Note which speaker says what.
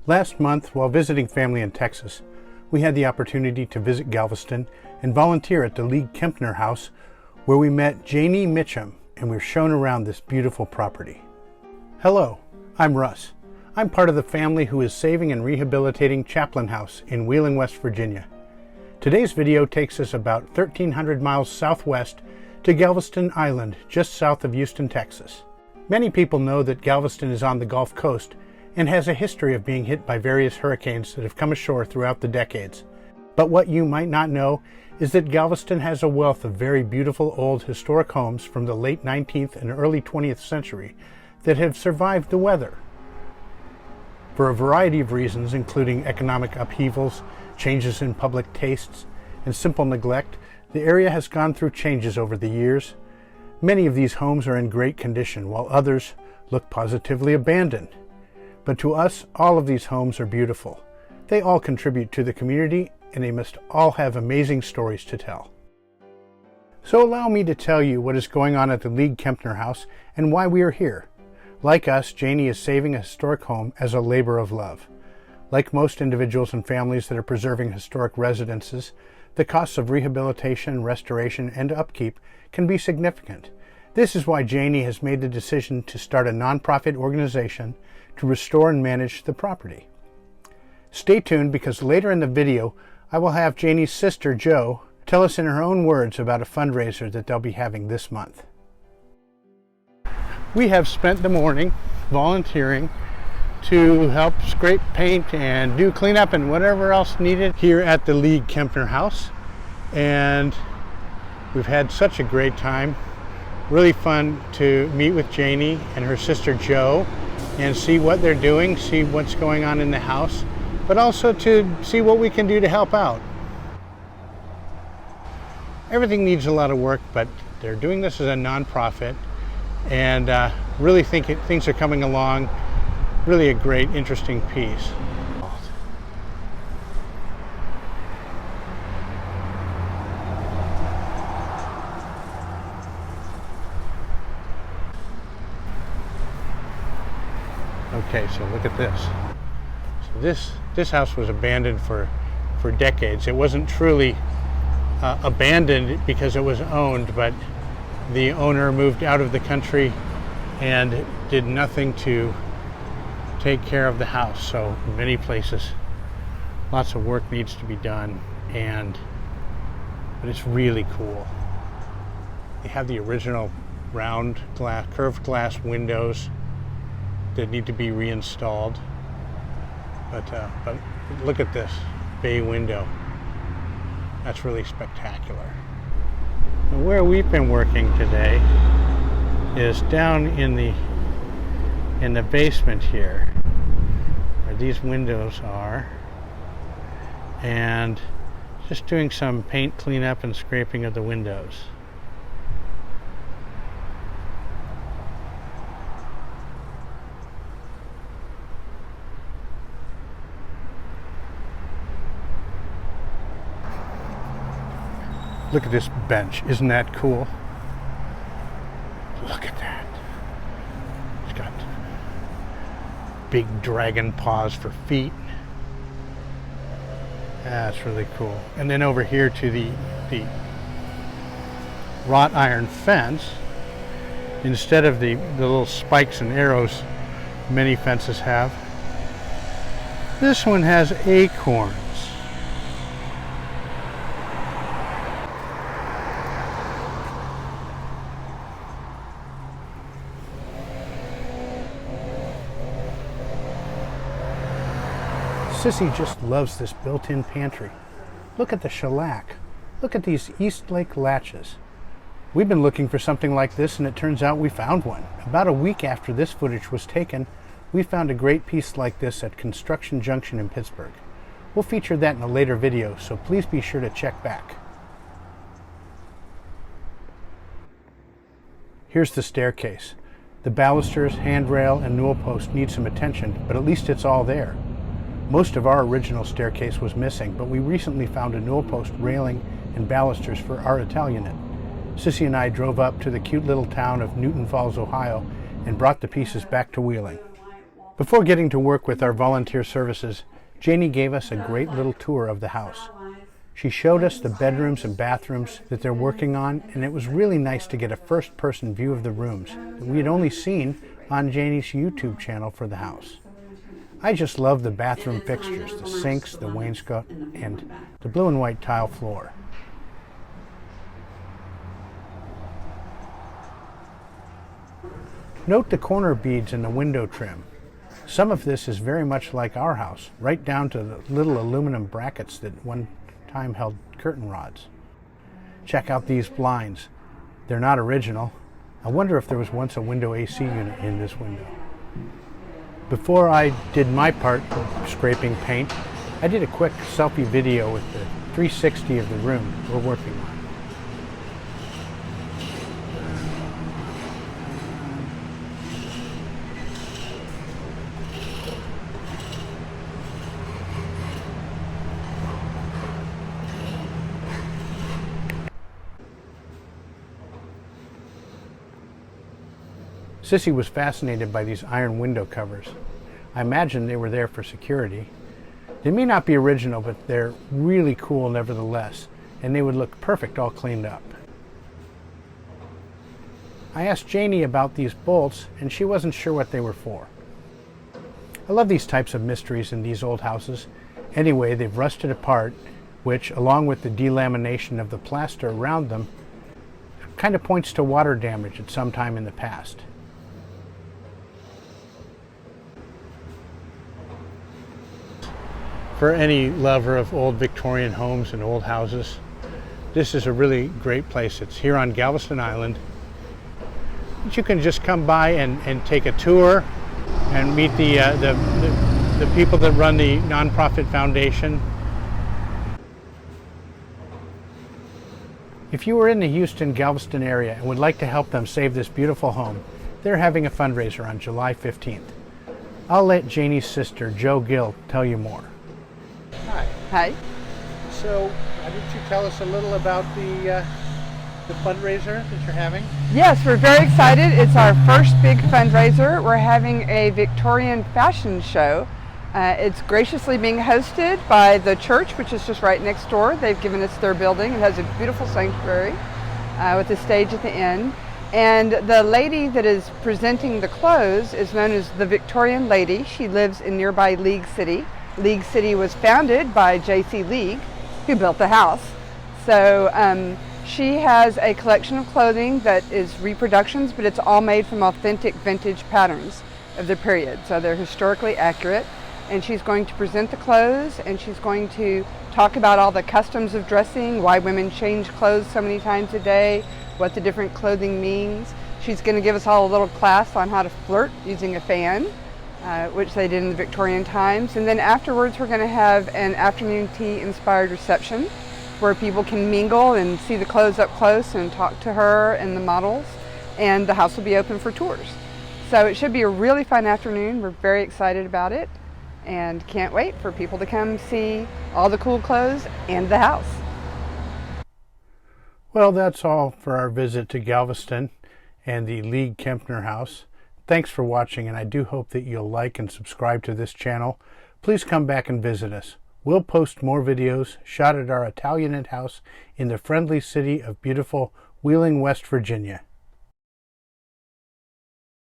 Speaker 1: Last month, while visiting family in Texas, we had the opportunity to visit Galveston and volunteer at the Victorian House, where we met Janie Mitchum and we were shown around this beautiful property. Hello, I'm Russ. I'm part of the family who is saving and rehabilitating Chaplain House in Wheeling, West Virginia. Today's video takes us about 1,300 miles southwest to Galveston Island, just south of Houston, Texas. Many people know that Galveston is on the Gulf Coast and has a history of being hit by various hurricanes that have come ashore throughout the decades. But what you might not know is that Galveston has a wealth of very beautiful old historic homes from the late 19th and early 20th century that have survived the weather. For a variety of reasons, including economic upheavals, changes in public tastes, and simple neglect, the area has gone through changes over the years. Many of these homes are in great condition, while others look positively abandoned. But to us, all of these homes are beautiful. They all contribute to the community, and they must all have amazing stories to tell. So allow me to tell you what is going on at the Victorian House and why we are here. Like us, Janie is saving a historic home as a labor of love. Like most individuals and families that are preserving historic residences, the costs of rehabilitation, restoration, and upkeep can be significant. This is why Janie has made the decision to start a nonprofit organization to restore and manage the property. Stay tuned, because later in the video I will have Janie's sister Jo tell us in her own words about a fundraiser that they'll be having this month. We have spent the morning volunteering to help scrape paint and do cleanup and whatever else needed here at the Victorian House, and we've had such a great time. Really fun to meet with Janie and her sister Jo and see what they're doing, see what's going on in the house, but also to see what we can do to help out. Everything needs a lot of work, but they're doing this as a nonprofit, and really think things are coming along. Really a great, interesting piece. Okay, so look at this. So this house was abandoned for decades. It wasn't truly abandoned because it was owned, but the owner moved out of the country and did nothing to take care of the house. So in many places, lots of work needs to be done, but it's really cool. They have the original round glass, curved glass windows that need to be reinstalled. But look at this bay window. That's really spectacular. And where we've been working today is down in the basement here, where these windows are, and just doing some paint cleanup and scraping of the windows. Look at this bench. Isn't that cool? Look at that. It's got big dragon paws for feet. That's really cool. And then over here to the wrought iron fence, instead of the little spikes and arrows many fences have, this one has acorns. Sissy just loves this built-in pantry. Look at the shellac. Look at these East Lake latches. We've been looking for something like this, and it turns out we found one. About a week after this footage was taken, we found a great piece like this at Construction Junction in Pittsburgh. We'll feature that in a later video, so please be sure to check back. Here's the staircase. The balusters, handrail, and newel post need some attention, but at least it's all there. Most of our original staircase was missing, but we recently found a newel post, railing, and balusters for our Italianate. Sissy and I drove up to the cute little town of Newton Falls, Ohio, and brought the pieces back to Wheeling. Before getting to work with our volunteer services, Janie gave us a great little tour of the house. She showed us the bedrooms and bathrooms that they're working on, and it was really nice to get a first-person view of the rooms that we had only seen on Janie's YouTube channel for the house. I just love the bathroom fixtures, the sinks, the wainscot, and the blue and white tile floor. Note the corner beads in the window trim. Some of this is very much like our house, right down to the little aluminum brackets that one time held curtain rods. Check out these blinds. They're not original. I wonder if there was once a window AC unit in this window. Before I did my part of scraping paint, I did a quick selfie video with the 360 of the room we're working on. Sissy was fascinated by these iron window covers. I imagine they were there for security. They may not be original, but they're really cool nevertheless, and they would look perfect all cleaned up. I asked Janie about these bolts, and she wasn't sure what they were for. I love these types of mysteries in these old houses. Anyway, they've rusted apart, which, along with the delamination of the plaster around them, kind of points to water damage at some time in the past. For any lover of old Victorian homes and old houses, this is a really great place. It's here on Galveston Island. You can just come by and take a tour and meet the people that run the nonprofit foundation. If you were in the Houston, Galveston area and would like to help them save this beautiful home, they're having a fundraiser on July 15th. I'll let Janie's sister, Jo Gill, tell you more. Hi.
Speaker 2: Hi.
Speaker 1: So, why don't you tell us a little about the fundraiser that you're having?
Speaker 2: Yes, we're very excited. It's our first big fundraiser. We're having a Victorian fashion show. It's graciously being hosted by the church, which is just right next door. They've given us their building. It has a beautiful sanctuary with a stage at the end. And the lady that is presenting the clothes is known as the Victorian Lady. She lives in nearby League City. League City was founded by J.C. League, who built the house. So she has a collection of clothing that is reproductions, but it's all made from authentic vintage patterns of the period. So they're historically accurate. And she's going to present the clothes, and she's going to talk about all the customs of dressing, why women change clothes so many times a day, what the different clothing means. She's going to give us all a little class on how to flirt using a fan. Which they did in the Victorian times. And then afterwards we're going to have an afternoon tea inspired reception where people can mingle and see the clothes up close and talk to her and the models, and the house will be open for tours. So it should be a really fun afternoon. We're very excited about it and can't wait for people to come see all the cool clothes and the house.
Speaker 1: Well, that's all for our visit to Galveston and the League Kempner house. Thanks for watching, and I do hope that you'll like and subscribe to this channel. Please come back and visit us. We'll post more videos shot at our Italianate house in the friendly city of beautiful Wheeling, West Virginia.